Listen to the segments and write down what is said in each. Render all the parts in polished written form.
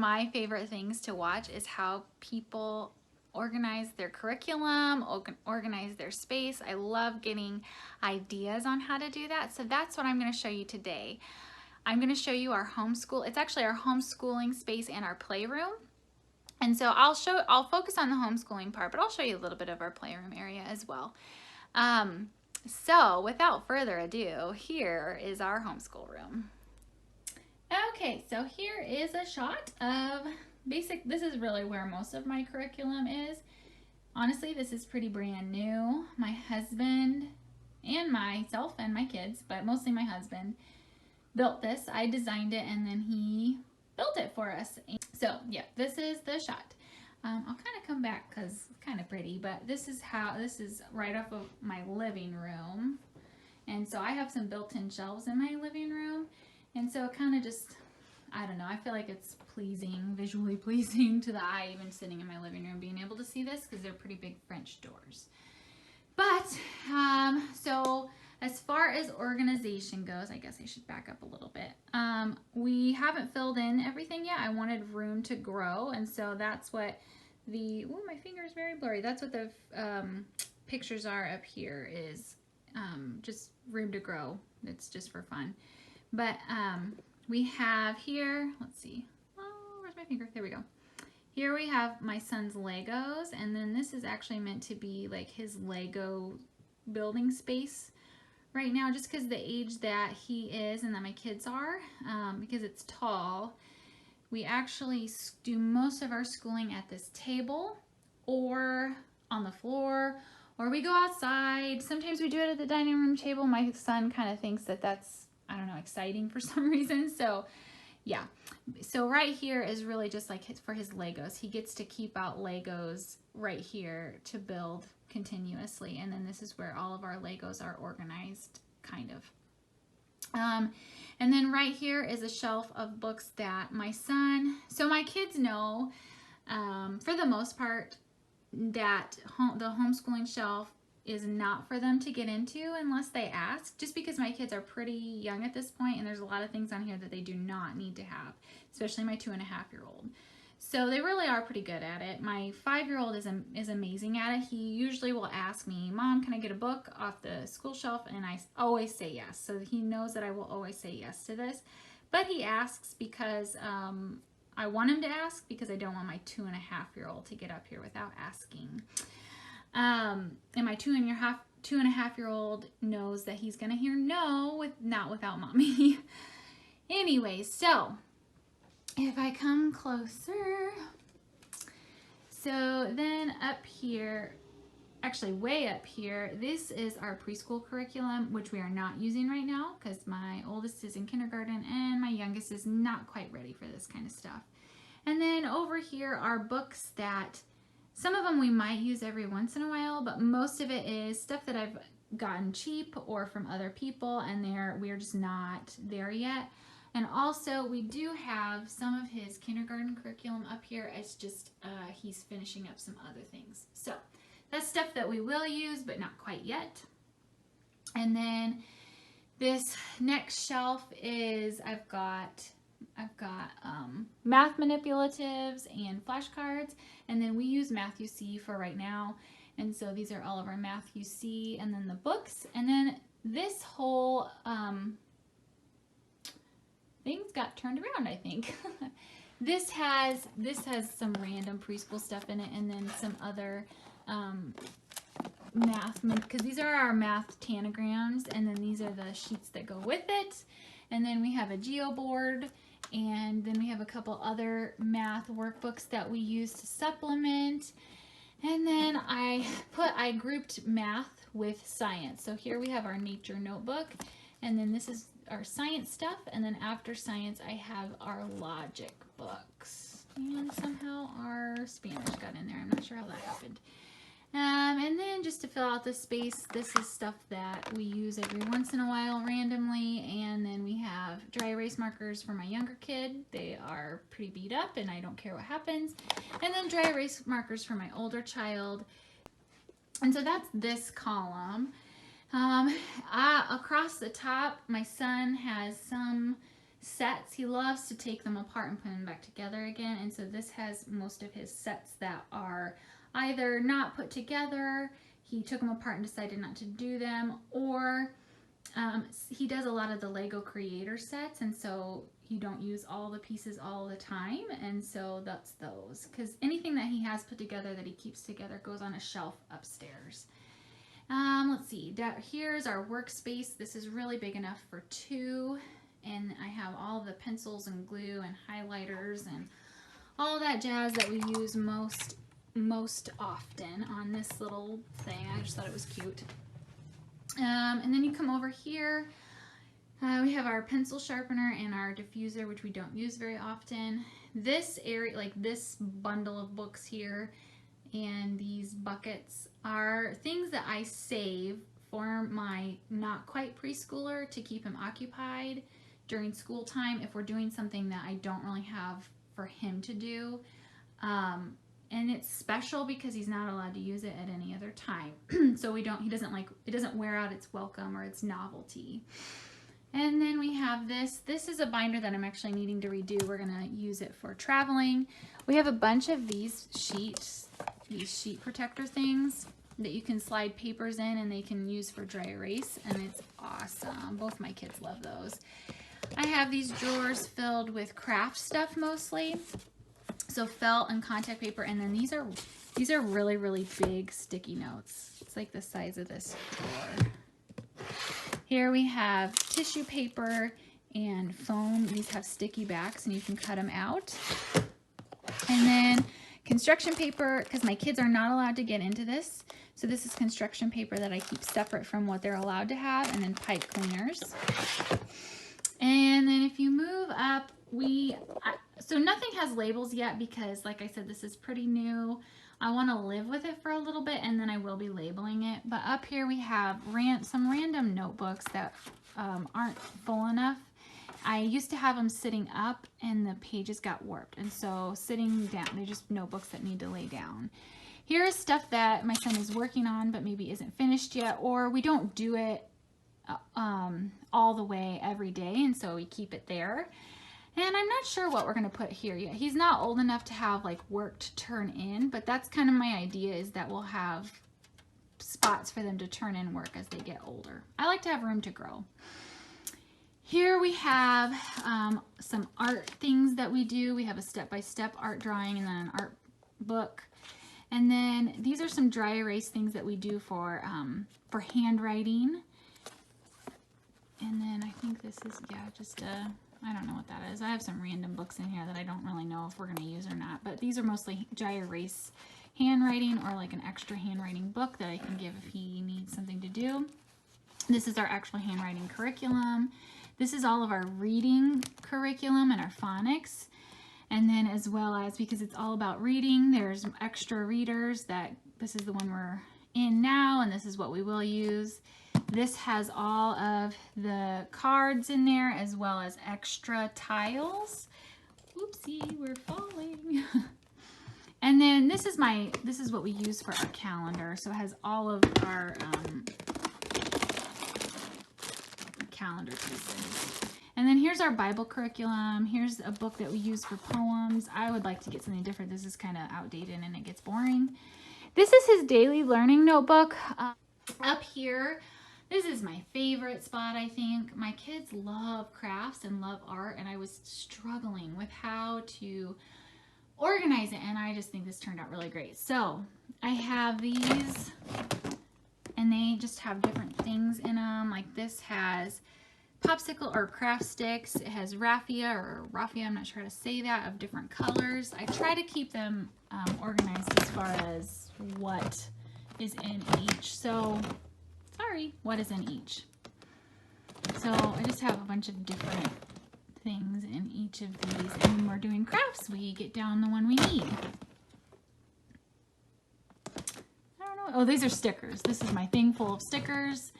my favorite things to watch is how people organize their curriculum, organize their space. I love getting ideas on how to do that. So that's what I'm going to show you today. I'm going to show you our homeschool. It's actually our homeschooling space and our playroom. And so I'll focus on the homeschooling part, but I'll show you a little bit of our playroom area as well. So without further ado, here is our homeschool room. Okay, so here is a shot of this is really where most of my curriculum is. Honestly, this is pretty brand new. My husband and myself and my kids, but mostly my husband, built this. I designed it and then he built it for us. So yeah, this is the shot. I'll kind of come back because it's kind of pretty, but this is right off of my living room. And so I have some built-in shelves in my living room. And so it kind of just, I don't know, I feel like it's pleasing, visually pleasing to the eye, even sitting in my living room, being able to see this because they're pretty big French doors. But, so as far as organization goes, I guess I should back up a little bit. We haven't filled in everything yet. I wanted room to grow, and so that's what my finger is very blurry. That's what the pictures are up here is just room to grow. It's just for fun. But we have here, let's see, oh, where's my finger? There we go. Here we have my son's Legos, and then this is actually meant to be like his Lego building space right now, just because the age that he is and that my kids are, because it's tall. We actually do most of our schooling at this table or on the floor, or we go outside. Sometimes we do it at the dining room table. My son kind of thinks that that's, I don't know, exciting for some reason. So yeah, so right here is really just like for his Legos. He gets to keep out Legos right here to build continuously. And then this is where all of our Legos are organized, kind of. And then right here is a shelf of books that my kids know, for the most part, that the homeschooling shelf is not for them to get into unless they ask, just because my kids are pretty young at this point and there's a lot of things on here that they do not need to have, especially my 2.5-year-old. So they really are pretty good at it. My 5-year-old is amazing at it. He usually will ask me, Mom, can I get a book off the school shelf? And I always say yes. So he knows that I will always say yes to this. But he asks because I want him to ask, because I don't want my 2.5-year-old to get up here without asking. And my 2.5-year-old knows that he's gonna hear no not without mommy. Anyway, so if I come closer, so then up here, actually way up here, this is our preschool curriculum, which we are not using right now because my oldest is in kindergarten and my youngest is not quite ready for this kind of stuff. And then over here are books that some of them we might use every once in a while, but most of it is stuff that I've gotten cheap or from other people, and we're just not there yet. And also we do have some of his kindergarten curriculum up here. It's just he's finishing up some other things. So that's stuff that we will use, but not quite yet. And then this next shelf is I've got math manipulatives and flashcards, and then we use Math UC for right now. And so these are all of our Math UC, and then the books, and then this whole things got turned around, I think. This has some random preschool stuff in it, and then some other math, because these are our math tanograms, and then these are the sheets that go with it. And then we have a geo board, and then we have a couple other math workbooks that we use to supplement. And then I grouped math with science. So here we have our nature notebook, and then this is our science stuff, and then after science I have our logic books, and somehow our Spanish got in there. I'm not sure how that happened. And then just to fill out the space, this is stuff that we use every once in a while randomly. And then we have dry erase markers for my younger kid. They are pretty beat up and I don't care what happens. And then dry erase markers for my older child. And so that's this column. Across the top, my son has some sets. He loves to take them apart and put them back together again. And so this has most of his sets that are either not put together, he took them apart and decided not to do them, or he does a lot of the Lego creator sets, and so you don't use all the pieces all the time, and so that's those. Because anything that he has put together that he keeps together goes on a shelf upstairs. Let's see, here's our workspace. This is really big enough for 2, and I have all the pencils and glue and highlighters and all that jazz that we use most often on this little thing. I just thought it was cute. And then you come over here, we have our pencil sharpener and our diffuser, which we don't use very often. This area, like this bundle of books here and these buckets, are things that I save for my not quite preschooler to keep him occupied during school time if we're doing something that I don't really have for him to do. And it's special because he's not allowed to use it at any other time. So it doesn't wear out its welcome or its novelty. And then we have this. This is a binder that I'm actually needing to redo. We're gonna use it for traveling. We have a bunch of these sheet protector things that you can slide papers in and they can use for dry erase, and it's awesome. Both my kids love those. I have these drawers filled with craft stuff mostly. So felt and contact paper, and then these are really, really big sticky notes. It's like the size of this drawer. Here we have tissue paper and foam. These have sticky backs and you can cut them out. And then construction paper, because my kids are not allowed to get into this. So this is construction paper that I keep separate from what they're allowed to have, and then pipe cleaners. And then if you move up, so nothing has labels yet because, like I said, this is pretty new. I want to live with it for a little bit and then I will be labeling it. But up here we have some random notebooks that aren't full enough. I used to have them sitting up and the pages got warped, and so sitting down, they're just notebooks that need to lay down. Here is stuff that my son is working on but maybe isn't finished yet, or we don't do it all the way every day, and so we keep it there. And I'm not sure what we're going to put here yet. He's not old enough to have like work to turn in, but that's kind of my idea, is that we'll have spots for them to turn in work as they get older. I like to have room to grow. Here we have some art things that we do. We have a step-by-step art drawing and then an art book. And then these are some dry erase things that we do for handwriting. And then I think this is, yeah, just I don't know what that is. I have some random books in here that I don't really know if we're going to use or not. But these are mostly dry erase handwriting, or like an extra handwriting book that I can give if he needs something to do. This is our actual handwriting curriculum. This is all of our reading curriculum and our phonics. And then as well as, because it's all about reading, there's extra readers that this is the one we're in now, and this is what we will use. This has all of the cards in there as well as extra tiles. Oopsie, we're falling. And then this is what we use for our calendar. So it has all of our calendar pieces. And then here's our Bible curriculum. Here's a book that we use for poems. I would like to get something different. This is kind of outdated and it gets boring. This is his daily learning notebook. Up here, this is my favorite spot, I think. My kids love crafts and love art, and I was struggling with how to organize it, and I just think this turned out really great. So I have these, and they just have different things in them. Like this has popsicle or craft sticks. It has raffia, I'm not sure how to say that, of different colors. I try to keep them organized as far as what is in each. So, sorry, what is in each. So I just have a bunch of different things in each of these, and when we're doing crafts, we get down the one we need. I don't know. Oh, these are stickers. This is my thing full of stickers.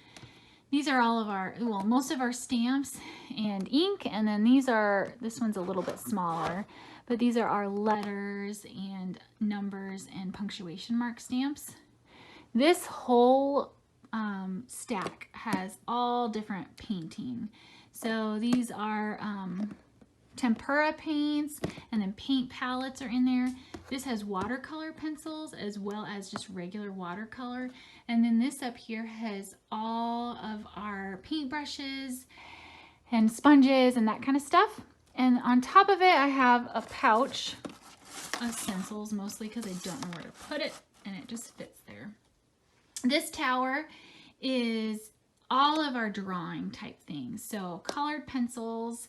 These are all of our, well, most of our stamps and ink, and then this one's a little bit smaller, but these are our letters and numbers and punctuation mark stamps. This whole stack has all different painting. So these are tempera paints, and then paint palettes are in there. This has watercolor pencils as well as just regular watercolor. And then this up here has all of our paintbrushes and sponges and that kind of stuff. And on top of it, I have a pouch of stencils, mostly because I don't know where to put it, and it just fits there. This tower is all of our drawing type things. So colored pencils.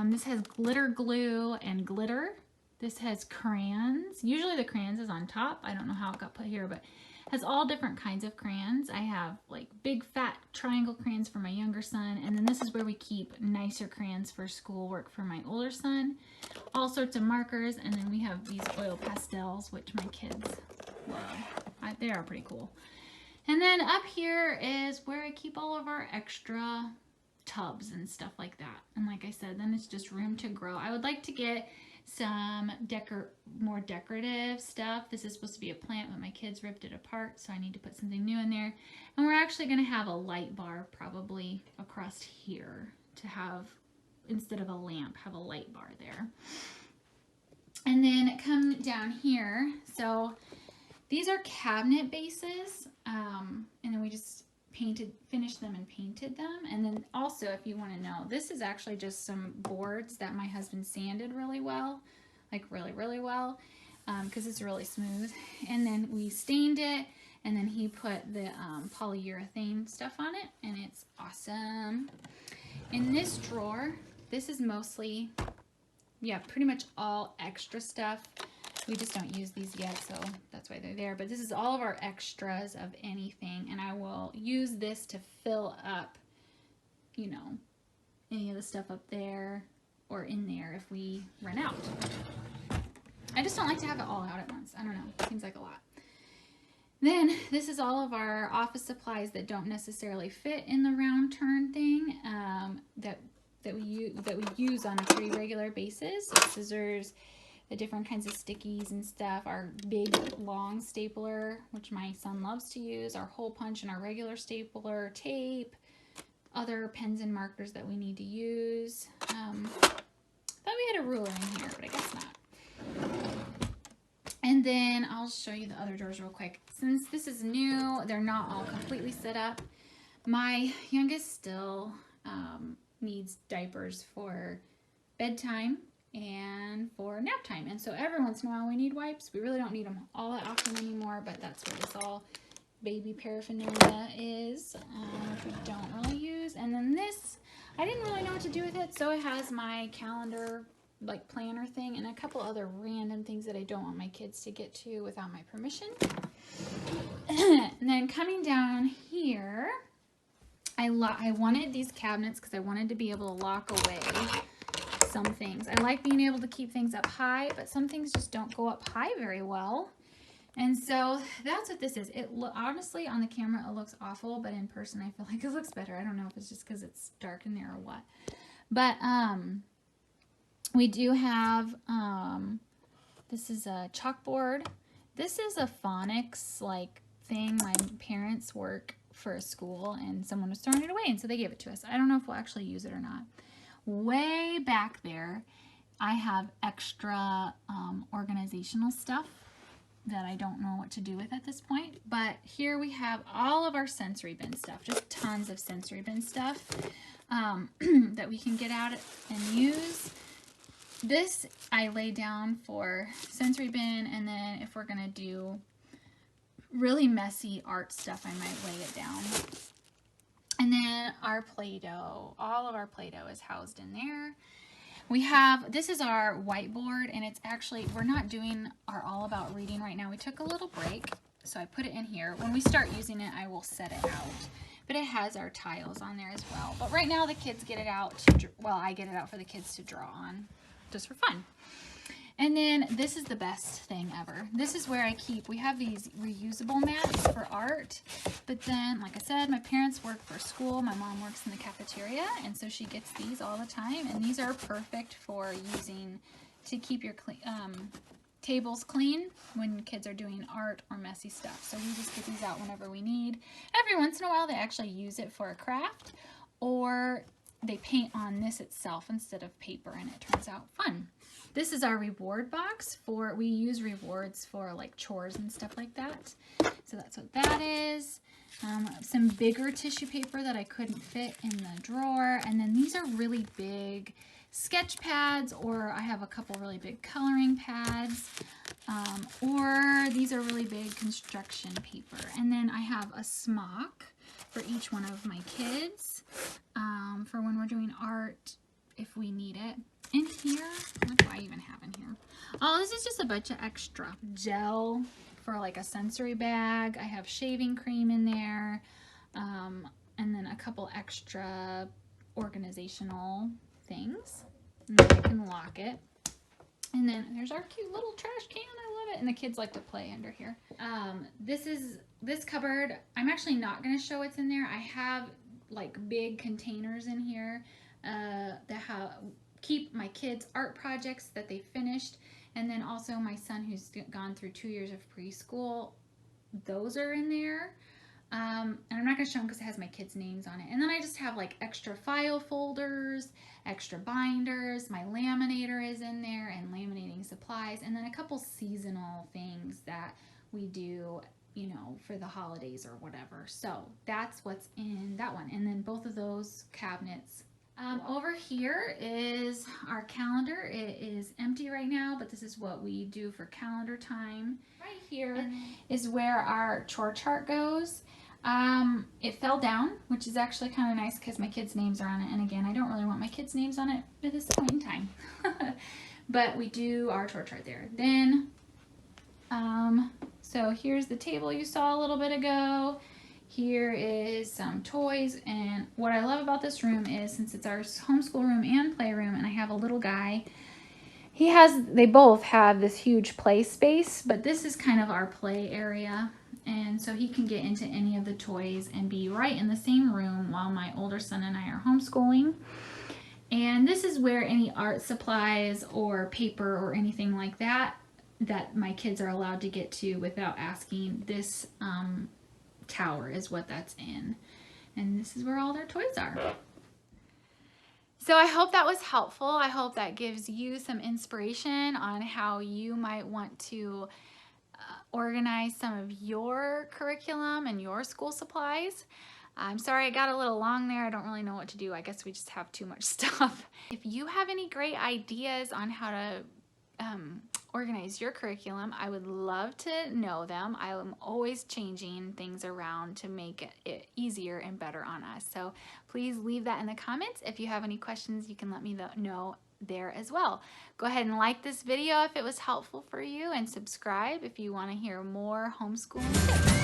This has glitter glue and glitter. This has crayons. Usually the crayons is on top. I don't know how it got put here, but it has all different kinds of crayons. I have like big fat triangle crayons for my younger son, and then this is where we keep nicer crayons for schoolwork for my older son. All sorts of markers, and then we have these oil pastels, which my kids love. They are pretty cool. And then up here is where I keep all of our extra tubs and stuff like that. And like I said, then it's just room to grow. I would like to get some more decorative stuff. This is supposed to be a plant, but my kids ripped it apart, so I need to put something new in there. And we're actually going to have a light bar probably across here to have, instead of a lamp, have a light bar there. And then come down here. So these are cabinet bases, and then we just finished them and painted them. And then also, if you want to know, this is actually just some boards that my husband sanded really well, like really well, because it's really smooth. And then we stained it, and then he put the polyurethane stuff on it, and it's awesome. In this drawer, this is mostly, yeah, pretty much all extra stuff. We just don't use these yet, so that's why they're there. But this is all of our extras of anything, and I will use this to fill up, you know, any of the stuff up there or in there if we run out. I just don't like to have it all out at once. I don't know. It seems like a lot. Then this is all of our office supplies that don't necessarily fit in the round turn thing that we use on a pretty regular basis. Scissors, the different kinds of stickies and stuff, our big long stapler, which my son loves to use, our hole punch and our regular stapler, tape, other pens and markers that we need to use. Thought we had a ruler in here, but I guess not. And then I'll show you the other drawers real quick. Since this is new, they're not all completely set up. My youngest still needs diapers for bedtime and for nap time, and so every once in a while we need wipes. We really don't need them all that often anymore, but that's where this all baby paraphernalia is, which we don't really use. And then this, I didn't really know what to do with it, so it has my calendar like planner thing and a couple other random things that I don't want my kids to get to without my permission. And then coming down here, I wanted these cabinets because I wanted to be able to lock away some things. I like being able to keep things up high, but some things just don't go up high very well. And so that's what this is. Honestly, on the camera it looks awful, but in person I feel like it looks better. I don't know if it's just because it's dark in there or what. But we do have, this is a chalkboard. This is a phonics like thing. My parents work for a school and someone was throwing it away, and so they gave it to us. I don't know if we'll actually use it or not. Way back there, I have extra organizational stuff that I don't know what to do with at this point. But here we have all of our sensory bin stuff, just tons of sensory bin stuff that we can get out and use. This I lay down for sensory bin, and then if we're gonna do really messy art stuff, I might lay it down. And then our Play-Doh, all of our Play-Doh is housed in there. We have, this is our whiteboard, and it's actually, we're not doing our All About Reading right now. We took a little break, so I put it in here. When we start using it, I will set it out. But it has our tiles on there as well. But right now the kids get it out to, well, I get it out for the kids to draw on, just for fun. And then this is the best thing ever. This is where I keep, we have these reusable mats for art, but then, like I said, my parents work for school. My mom works in the cafeteria, and so she gets these all the time, and these are perfect for using to keep your tables clean when kids are doing art or messy stuff. So we just get these out whenever we need. Every once in a while they actually use it for a craft, or they paint on this itself instead of paper, and it turns out fun. This is our reward box for, we use rewards for like chores and stuff like that. So that's what that is. Some bigger tissue paper that I couldn't fit in the drawer. And then these are really big sketch pads, or I have a couple really big coloring pads, or these are really big construction paper. And then I have a smock for each one of my kids, for when we're doing art, if we need it. In here, what do I even have in here? Oh, this is just a bunch of extra gel for like a sensory bag. I have shaving cream in there, and then a couple extra organizational things. And then I can lock it. And then there's our cute little trash can. I love it. And the kids like to play under here. This cupboard, I'm actually not going to show what's in there. I have like big containers in here that keep my kids' art projects that they finished. And then also my son, who's gone through 2 years of preschool, those are in there. And I'm not going to show them because it has my kids' names on it. And then I just have like extra file folders, extra binders. My laminator is in there, and laminating supplies. And then a couple seasonal things that we do, you know, for the holidays or whatever. So that's what's in that one. And then both of those cabinets. Over here is our calendar. It is empty right now, but this is what we do for calendar time. Right here is where our chore chart goes. It fell down, which is actually kind of nice because my kids' names are on it. And again, I don't really want my kids' names on it at this point in time. But we do our chore chart there. Then, so here's the table you saw a little bit ago. Here is some toys, and what I love about this room is, since it's our homeschool room and playroom, and I have a little guy, they both have this huge play space, but this is kind of our play area, and so he can get into any of the toys and be right in the same room while my older son and I are homeschooling. And this is where any art supplies or paper or anything like that my kids are allowed to get to without asking. This tower is what that's in, and this is where all their toys are. So I hope that was helpful. I hope that gives you some inspiration on how you might want to organize some of your curriculum and your school supplies. I'm sorry I got a little long there. I don't really know what to do. I guess we just have too much stuff. If you have any great ideas on how to organize your curriculum, I would love to know them. I am always changing things around to make it easier and better on us. So please leave that in the comments. If you have any questions, you can let me know there as well. Go ahead and like this video if it was helpful for you, and subscribe if you want to hear more homeschooling tips.